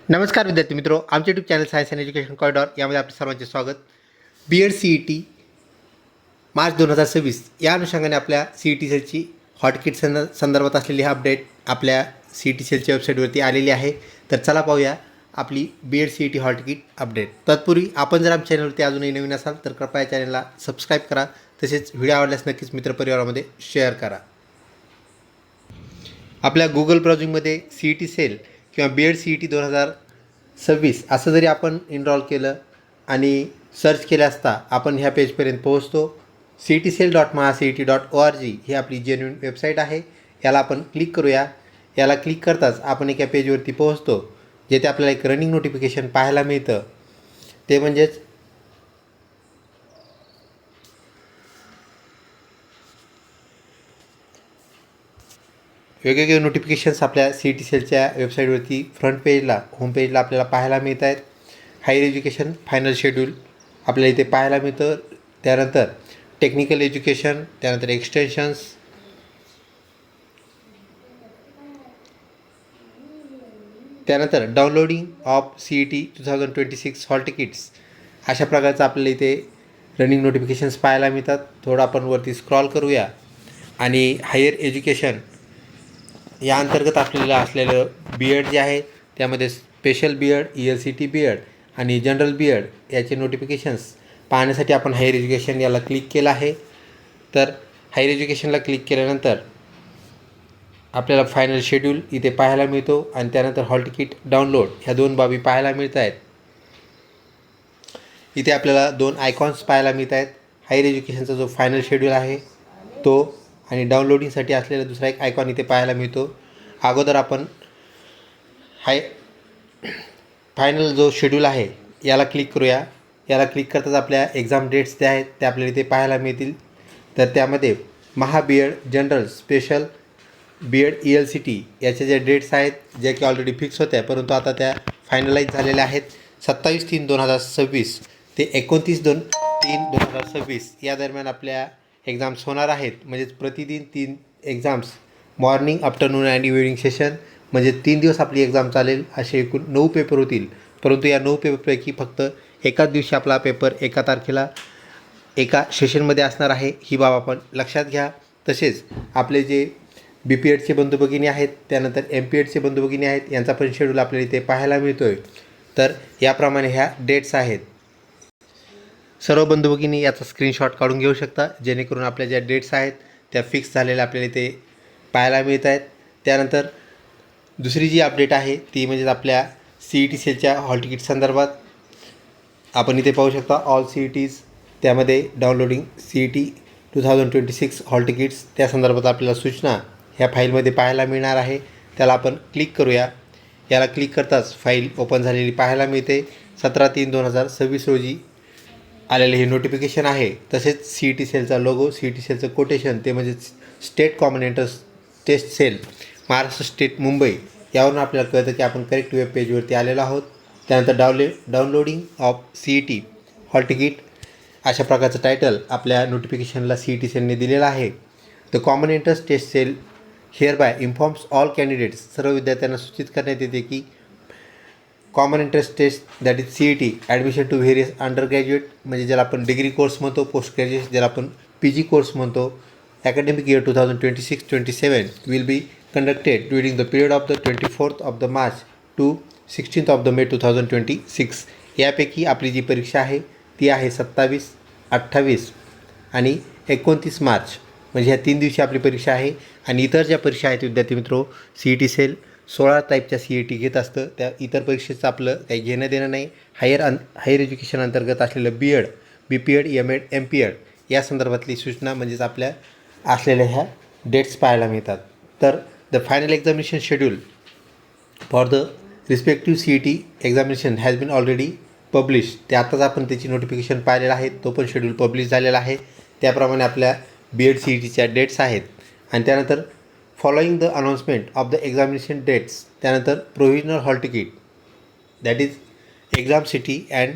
नमस्कार विद्यार्थी मित्रों, आमचे YouTube channel science and education corridor यामध्ये आपले सर्वांचे स्वागत. BEd CET मार्च 2026 या अनुषंगाने आपल्या CET सेलची हॉटकिट संदर्भात असलेली हा अपडेट आपल्या CET सेलच्या वेबसाईटवरती आलेली आहे. तर चला पाहूया आपली BEd CET हॉटकिट अपडेट. तत्पूर्वी आपण जर आमच्या चॅनलवरती अजूनही नवीन असाल तर कृपया चॅनलला सबस्क्राईब करा. तसेच व्हिडिओ आवडल्यास नक्कीच मित्रपरिवारामध्ये शेअर करा. आपल्या गुगल ब्राउझिंगमध्ये CET सेल किंवा BEd CET 2026 असं जरी आपण इनरोल केलं आणि सर्च केलं असता आपण ह्या पेजपर्यंत पोहोचतो. cetcell.mahacet.org ही आपली जेन्युइन वेबसाईट आहे. याला आपण क्लिक करूया. याला क्लिक करताच आपण एका पेजवरती पोहोचतो जेथे आपल्याला एक रनिंग नोटिफिकेशन पाहायला मिळतं. ते म्हणजेच वेगवेगळे नोटिफिकेशन्स आपल्या CET सेलच्या वेबसाईटवरती फ्रंट पेजला होम पेजला आपल्याला पाहायला मिळत आहेत. हायर एज्युकेशन फायनल शेड्यूल आपल्याला इथे पाहायला मिळतं. त्यानंतर टेक्निकल एज्युकेशन, त्यानंतर एक्सटेन्शन्स, त्यानंतर downloading of CET 2026 hall tickets अशा प्रकारचं आपल्याला इथे रनिंग नोटिफिकेशन्स पाहायला मिळतात. थोडं आपण वरती स्क्रॉल करूया आणि हायर एज्युकेशन या अंतर्गत आपल्याला असलेलं BEd जे आहे त्यामध्ये स्पेशल BEd, ELCT BEd आणि जनरल BEd याचे नोटिफिकेशन्स पाहण्यासाठी आपण हायर एज्युकेशन याला क्लिक केलं आहे. तर हायर एज्युकेशनला क्लिक केल्यानंतर आपल्याला फायनल शेड्यूल इथे पाहायला मिळतो आणि त्यानंतर हॉल तिकीट डाउनलोड ह्या दोन बाबी पाहायला मिळत आहेत. इथे आपल्याला दोन आयकॉन्स पाहायला मिळत आहेत. हायर एज्युकेशनचा जो फायनल शेड्यूल आहे तो आणि डाउनलोडिंगसाठी असलेला दुसरा एक आयकॉन इथे पाहायला मिळतो. अगोदर आपण फायनल जो शेड्यूल आहे याला क्लिक करूया. याला क्लिक करताच आपल्या एक्झाम डेट्स जे आहेत ते आपल्याला इथे पाहायला मिळतील. तर त्यामध्ये BEd general, special BEd ELCT याच्या ज्या डेट्स आहेत ज्या की ऑलरेडी फिक्स होत्या परंतु आता त्या फायनलाईज झालेल्या आहेत. 27/3/2026 ते 29/3/2026 या दरम्यान आपल्या एक्झाम्स होणार आहेत. म्हणजेच प्रतिदिन 3 एक्झाम्स, मॉर्निंग, आफ्टरनून आणि इव्हिनिंग सेशन, म्हणजे 3 दिवस आपली एक्झाम चालेल. असे एकूण 9 पेपर होतील. परंतु या 9 पेपरपैकी फक्त एकाच दिवशी आपला पेपर एका तारखेला एका सेशनमध्ये असणार आहे. ही बाब आपण लक्षात घ्या. तसेच आपले जे BPEdचे बंधू भगिनी आहेत, त्यानंतर MPEdचे बंधू भगिनी आहेत, यांचा पण शेड्यूल आपल्याला इथे पाहायला मिळतो आहे. तर याप्रमाणे ह्या डेट्स आहेत. सर्व बंधू भगिनी याचा स्क्रीनशॉट काढून घेऊ शकता जेणेकरून आपल्या ज्या डेट्स आहेत त्या फिक्स झालेल्या आपल्याला इथे पाहायला मिळत आहेत. त्यानंतर दुसरी जी अपडेट आहे ती म्हणजे आपल्या CET सेलच्या हॉल तिकीट संदर्भात आपण इथे पाहू शकता. ऑल CETs त्यामध्ये डाउनलोडिंग CET 2026 हॉल तिकीट्स त्या संदर्भात आपल्याला सूचना ह्या फाईलमध्ये पाहायला मिळणार आहे. त्याला आपण क्लिक करूया. याला क्लिक करताच फाईल ओपन झालेली पाहायला मिळते. 17/3/2026 रोजी आलेले हे नोटिफिकेशन आहे. तसेच CET सेलचा लोगो, CET सेलचं कोटेशन ते म्हणजे state common entrance test cell Maharashtra state Mumbai यावरून आपल्याला कळतं की आपण करेक्ट वेब पेजवरती आलेलो आहोत. त्यानंतर downloading of CET hall ticket अशा प्रकारचं टायटल आपल्या नोटिफिकेशनला CET सेलने दिलेलं आहे. The common entrance test cell hereby informs all candidates, सर्व विद्यार्थ्यांना सूचित करण्यात येते की common entrance test that is CET admission to various undergraduate, म्हणजे ज्याला आपण डिग्री कोर्स म्हणतो, पोस्ट ग्रॅज्युएट ज्याला आपण PG कोर्स म्हणतो, academic year 2026-27 will be conducted during the period of the 24th of the March to 16th of the May 2026. यापैकी आपली जी परीक्षा आहे ती आहे 27, 28 आणि 29 मार्च, म्हणजे ह्या 3 दिवशी आपली परीक्षा आहे. आणि इतर ज्या परीक्षा आहेत विद्यार्थी मित्रो, CET सेल 16 टाईपच्या CET घेत असतं. त्या इतर परीक्षेचं आपलं काही घेणं देणं नाही. हायर एज्युकेशन अंतर्गत असलेलं BEd, BPEd, MEd, MPEd या संदर्भातली सूचना म्हणजेच आपल्या असलेल्या ह्या डेट्स पाहायला मिळतात. तर the final examination schedule for the respective CET examination has been already publish. ते आताच आपण त्याची नोटिफिकेशन पाहिलेलं आहे. तो पण शेड्यूल पब्लिश झालेला आहे. त्याप्रमाणे आपल्या BEd CETच्या डेट्स आहेत. आणि त्यानंतर following the announcement of the examination dates, त्यानंतर provisional hall ticket that is exam city and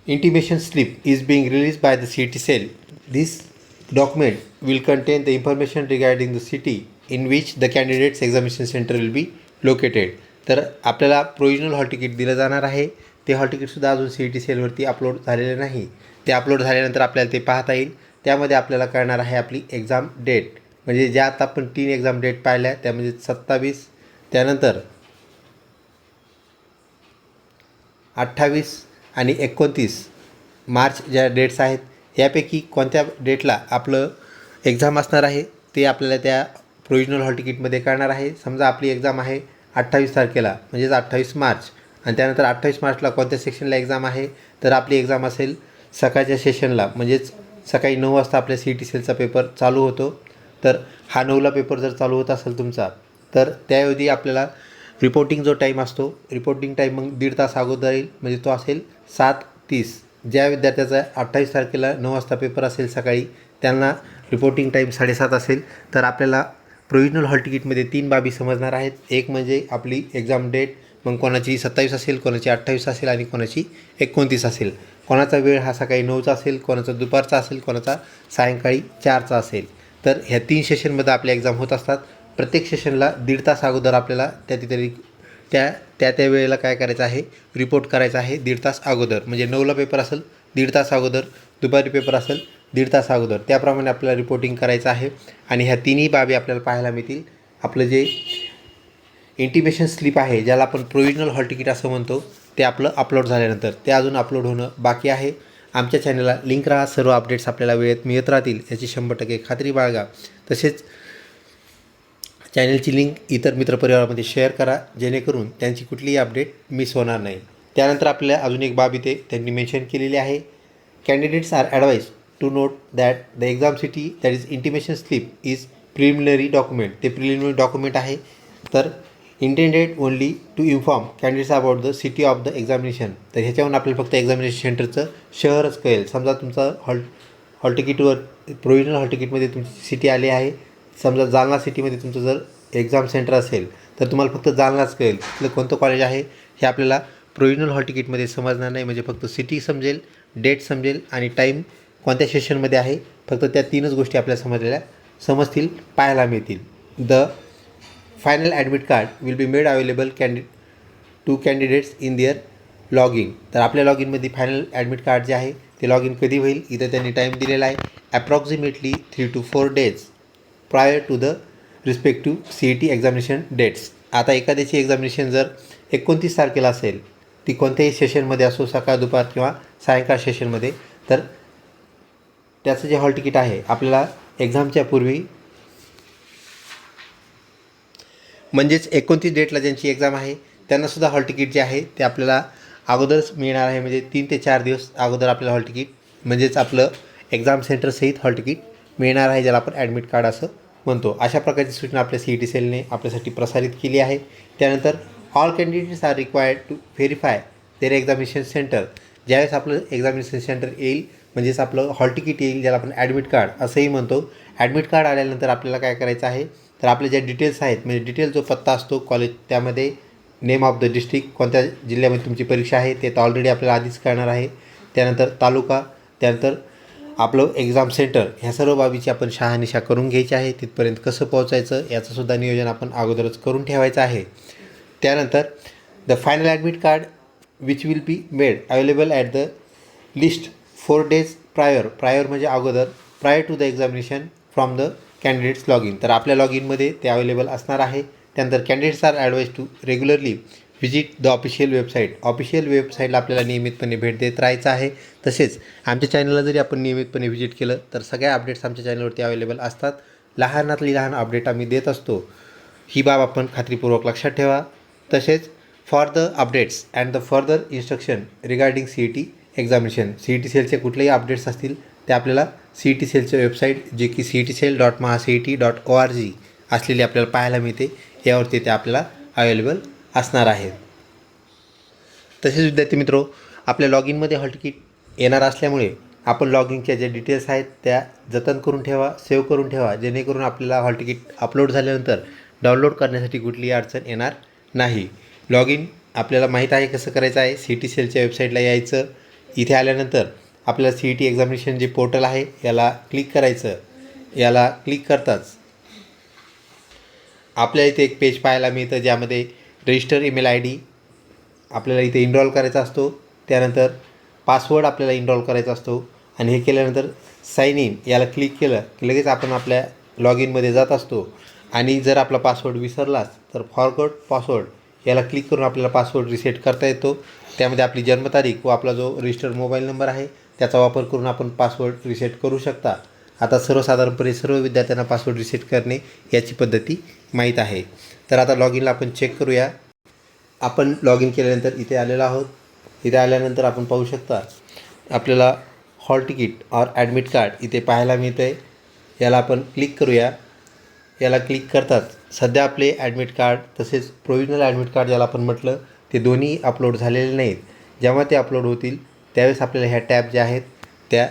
intimation slip is being released by the CET cell. This document will contain the information regarding the city in which the candidate's examination center will be located. तर आपल्याला provisional hall ticket दिलं जाणार आहे. ते hall तिकीटसुद्धा अजून CET सेलवरती upload झालेलं नाही. ते अपलोड झाल्यानंतर आपल्याला ते पाहता येईल. त्यामध्ये आपल्याला कळणार आहे आपली एक्झाम डेट, म्हणजे ज्या आता आपण 3 एक्झाम डेट पाहिल्या त्यामध्ये 27, त्यानंतर 28 आणि 29 मार्च ज्या डेट्स आहेत, यापैकी कोणत्या डेटला आपलं एक्झाम असणार आहे ते आपल्याला त्या प्रोविजनल हॉल तिकीटमध्ये कळणार आहे. समजा आपली एक्झाम आहे 28 तारखेला, म्हणजेच 28 मार्च, आणि त्यानंतर 28 मार्चला कोणत्या सेक्शनला एक्झाम आहे, तर आपली एक्झाम असेल सकाळच्या सेशनला, म्हणजेच सकाळी 9 वाजता आपल्या CET सेलचा पेपर चालू होतो. तर हा 9ला पेपर जर चालू होत असेल तुमचा, तर त्याऐवजी आपल्याला रिपोर्टिंग जो टाईम असतो, रिपोर्टिंग टाईम मग 1.5 तास अगोदर येईल, म्हणजे तो असेल 7:30. ज्या विद्यार्थ्याचा 28 तारखेला 9 वाजता पेपर असेल सकाळी, त्यांना रिपोर्टिंग टाईम 7:30 असेल. तर आपल्याला प्रोविजनल हॉल तिकीटमध्ये 3 बाबी समजणार आहेत. एक म्हणजे आपली एक्झाम डेट, मग कोणाची 27 असेल, कोणाची 28 असेल आणि कोणाची 29 असेल. कोणाचा वेळ हा सकाळी 9चा असेल, कोणाचा दुपारचा असेल, कोणाचा सायंकाळी 4चा असेल. तर ह्या 3 सेशनमध्ये आपल्या एक्झाम होत असतात. प्रत्येक सेशनला 1.5 तास अगोदर आपल्याला त्या वेळेला काय करायचं आहे, रिपोर्ट करायचा आहे 1.5 तास अगोदर. म्हणजे 9ला पेपर असेल 1.5 तास अगोदर, दुपारी पेपर असेल 1.5 तास अगोदर, त्याप्रमाणे आपल्याला रिपोर्टिंग करायचं आहे. आणि ह्या तिन्ही बाबी आपल्याला पाहायला मिळतील आपलं जे इंटिमेशन स्लिप आहे, ज्याला आपण प्रोविजनल हॉल तिकीट असं म्हणतो, ते आपलं अपलोड झाल्यानंतर. ते अजून अपलोड होणं बाकी आहे. आमच्या चॅनलला लिंक राहा, सर्व अपडेट्स आपल्याला वेळेत मिळत राहतील याची 100% खात्री बाळगा. तसेच चॅनलची लिंक इतर मित्रपरिवारामध्ये शेअर करा, जेणेकरून त्यांची कुठलीही अपडेट मिस होणार नाही. त्यानंतर आपल्याला अजून एक बाब इथे त्यांनी मेन्शन केलेली आहे. Candidates are advise to note that the exam city that is intimation slip is preliminary document. ते प्रिलिमिनरी डॉक्युमेंट आहे. तर intended only to inform candidates about the city of the examination. तर ह्याच्यावरून आपल्याला फक्त एक्झामिनेशन सेंटरचं शहरच कळेल. समजा तुमचा हॉल तिकीटवर प्रोविजनल हॉल तिकीटमध्ये तुमची सिटी आली आहे. समजा जालना सिटीमध्ये तुमचं जर एक्झाम सेंटर असेल, तर तुम्हाला फक्त जालनाच कळेल. तिथलं कोणतं कॉलेज आहे हे आपल्याला प्रोविजनल हॉल तिकीटमध्ये समजणार नाही. म्हणजे फक्त सिटी समजेल, डेट समजेल आणि टाईम कोणत्या सेशनमध्ये आहे, फक्त त्या 3च गोष्टी आपल्याला समजतील, पाहायला मिळतील. The final admit card will be made available to candidates in their login. तर आपल्या लॉगिनमध्ये फायनल ॲडमिट कार्ड जे आहे ते लॉगिन कधी होईल, इथं त्यांनी टाईम दिलेला आहे. Approximately 3 to 4 days prior to the respective CET examination dates. आता एखाद्याची एक्झामिनेशन जर 29 तारखेला असेल, ती कोणत्याही सेशनमध्ये असो, सकाळ, दुपार किंवा सायंकाळ सेशनमध्ये, तर त्याचं जे हॉल तिकीट आहे आपल्याला एक्झामच्या पूर्वी, म्हणजेच 29 डेटला ज्यांची एक्झाम आहे त्यांनासुद्धा हॉल तिकीट जे आहे ते आपल्याला अगोदरच मिळणार आहे. म्हणजे 3 ते 4 दिवस अगोदर आपल्याला हॉल तिकीट, म्हणजेच आपलं एक्झाम सेंटरसहित हॉल तिकीट मिळणार आहे, ज्याला आपण ॲडमिट कार्ड असं म्हणतो. अशा प्रकारची सूचना आपल्या CET सेलने आपल्यासाठी प्रसारित केली आहे. त्यानंतर all candidates are required to verify their examination centre. ज्यावेळेस आपलं एक्झामिनेशन सेंटर येईल, म्हणजेच आपलं हॉल तिकीट येईल, ज्याला आपण ॲडमिट कार्ड असंही म्हणतो. ॲडमिट कार्ड आल्यानंतर आपल्याला काय करायचं आहे, तर आपले ज्या डिटेल्स आहेत, म्हणजे डिटेल जो पत्ता असतो कॉलेज, त्यामध्ये नेम ऑफ द डिस्ट्रिक्ट, कोणत्या जिल्ह्यामध्ये तुमची परीक्षा आहे ते तर ऑलरेडी आपल्याला आधीच कळणार आहे. त्यानंतर तालुका, त्यानंतर आपलं एक्झाम सेंटर, ह्या सर्व बाबीची आपण शहानिशा करून घ्यायची आहे. तिथपर्यंत कसं पोहोचायचं याचंसुद्धा नियोजन आपण अगोदरच करून ठेवायचं आहे. त्यानंतर the final admit card which will be made available at the list 4 days prior म्हणजे अगोदर, prior to the examination from the candidates login. तर आपल्या लॉगिनमध्ये ते अवेलेबल असणार आहे. त्यानंतर candidates are advise to regularly visit the official website. Official वेबसाईटला आपल्याला नियमितपणे भेट देत राहायचं आहे. तसेच आमच्या चॅनलला जरी आपण नियमितपणे व्हिजिट केलं तर सगळ्या अपडेट्स आमच्या चॅनलवरती अवेलेबल असतात. लहानातली लहान अपडेट आम्ही देत असतो, ही बाब आपण खात्रीपूर्वक लक्षात ठेवा. तसेच for the updates and the further instruction regarding CET examination, CET सेलचे कुठलेही अपडेट्स असतील ते आपल्याला CET सेलचे वेबसाईट, जे की cetcell.mahacet.org असलेली आपल्याला पाहायला मिळते, यावरती ते आपल्याला अवेलेबल असणार आहेत. तसेच विद्यार्थी मित्रो, आपल्या लॉगिनमध्ये हॉल तिकीट येणार असल्यामुळे आपण लॉगिनच्या ज्या डिटेल्स आहेत त्या जतन करून ठेवा, सेव्ह करून ठेवा, जेणेकरून आपल्याला हॉल तिकीट अपलोड झाल्यानंतर डाउनलोड करण्यासाठी कुठलीही अडचण येणार नाही. लॉगिन आपल्याला माहीत आहे कसं करायचं आहे. CET सेलच्या वेबसाईटला यायचं. इथे आल्यानंतर आपल्याला CET एक्झामिनेशन जे पोर्टल आहे याला क्लिक करायचं. याला क्लिक करताच आपल्या इथे एक पेज पाहायला मिळतं, ज्यामध्ये रजिस्टर ईमेल आय डी आपल्याला इथे इनरोल करायचा असतो. त्यानंतर पासवर्ड आपल्याला इनरोल करायचा असतो आणि हे केल्यानंतर साइन इन याला क्लिक केलं की लगेच आपण आपल्या लॉग इनमध्ये जात असतो. आणि जर आपला पासवर्ड विसरलाच तर फॉरगॉट पासवर्ड याला क्लिक करून आपल्याला पासवर्ड रिसेट करता येतो. त्यामध्ये आपली जन्मतारीख व आपला जो रजिस्टर्ड मोबाईल नंबर आहे त्याचा वापर करून आपण पासवर्ड रिसेट करू शकता. आता सर्वसाधारणपणे सर्व विद्यार्थ्यांना पासवर्ड रिसेट करणे याची पद्धती माहीत आहे. तर आता लॉग इनला आपण चेक करूया. आपण लॉग इन केल्यानंतर इथे आलेलो आहोत. इथे आल्यानंतर आपण पाहू शकता आपल्याला हॉल तिकीट और ॲडमिट कार्ड इथे पाहायला मिळतं आहे. याला आपण क्लिक करूया. याला क्लिक करतात सध्या आपले ॲडमिट कार्ड तसेच प्रोव्हिजनल ॲडमिट कार्ड ज्याला आपण म्हटलं ते दोन्ही अपलोड झालेले नाहीत. जेव्हा ते अपलोड होतील त्यावेळेस आपल्याला ह्या टॅब ज्या आहेत त्या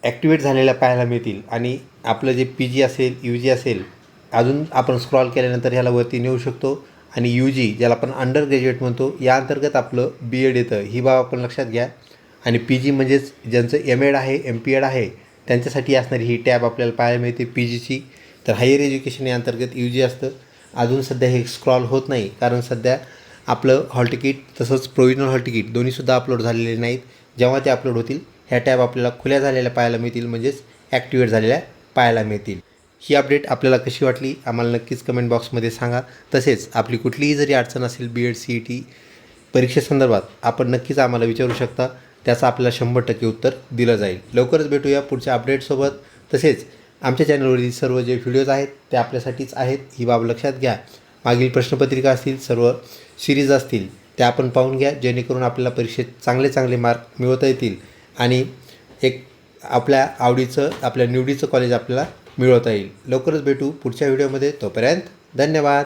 ॲक्टिवेट झालेल्या पाहायला मिळतील. आणि आपलं जे PG असेल UG असेल अजून आपण स्क्रॉल केल्यानंतर ह्याला वरती नेऊ शकतो. आणि UG ज्याला आपण अंडर ग्रॅज्युएट म्हणतो या अंतर्गत आपलं BEd येतं, ही बाब आपण लक्षात घ्या. आणि PG म्हणजेच ज्यांचं MEd आहे MPEd आहे त्यांच्यासाठी असणारी ही टॅब आपल्याला पाहायला मिळते PGची. तर हायर एज्युकेशन या अंतर्गत UG असतं. अजून सध्या हे स्क्रॉल होत नाही कारण सध्या आपलं हॉल तिकीट तसंच प्रोव्हिजनल हॉल तिकीट दोन्हीसुद्धा अपलोड झालेले नाहीत. जेव्हा ते अपलोड होतील ह्या टॅब आपल्याला खुल्या झालेल्या पाहायला मिळतील, म्हणजेच ॲक्टिवेट झालेल्या पाहायला मिळतील. ही अपडेट आपल्याला कशी वाटली आम्हाला नक्कीच कमेंट बॉक्समध्ये सांगा. तसेच आपली कुठलीही जरी अडचण असेल BEd CET परीक्षेसंदर्भात आपण नक्कीच आम्हाला विचारू शकता. त्याचं आपल्याला 100% उत्तर दिलं जाईल. लवकरच भेटूया पुढच्या अपडेटसोबत. तसेच आमच्या चॅनलवरील सर्व जे व्हिडिओज आहेत ते आपल्यासाठीच आहेत, ही बाब लक्षात घ्या. मागील प्रश्नपत्रिका असतील, सर्व सिरीज असतील त्या आपण पाहून घ्या, जेणेकरून आपल्याला परीक्षेत चांगले मार्क मिळवता येतील आणि एक आपल्या आवडीचं आपल्या निवडीचं कॉलेज आपल्याला मिळवता येईल. लवकरच भेटू पुढच्या व्हिडिओमध्ये. तोपर्यंत धन्यवाद.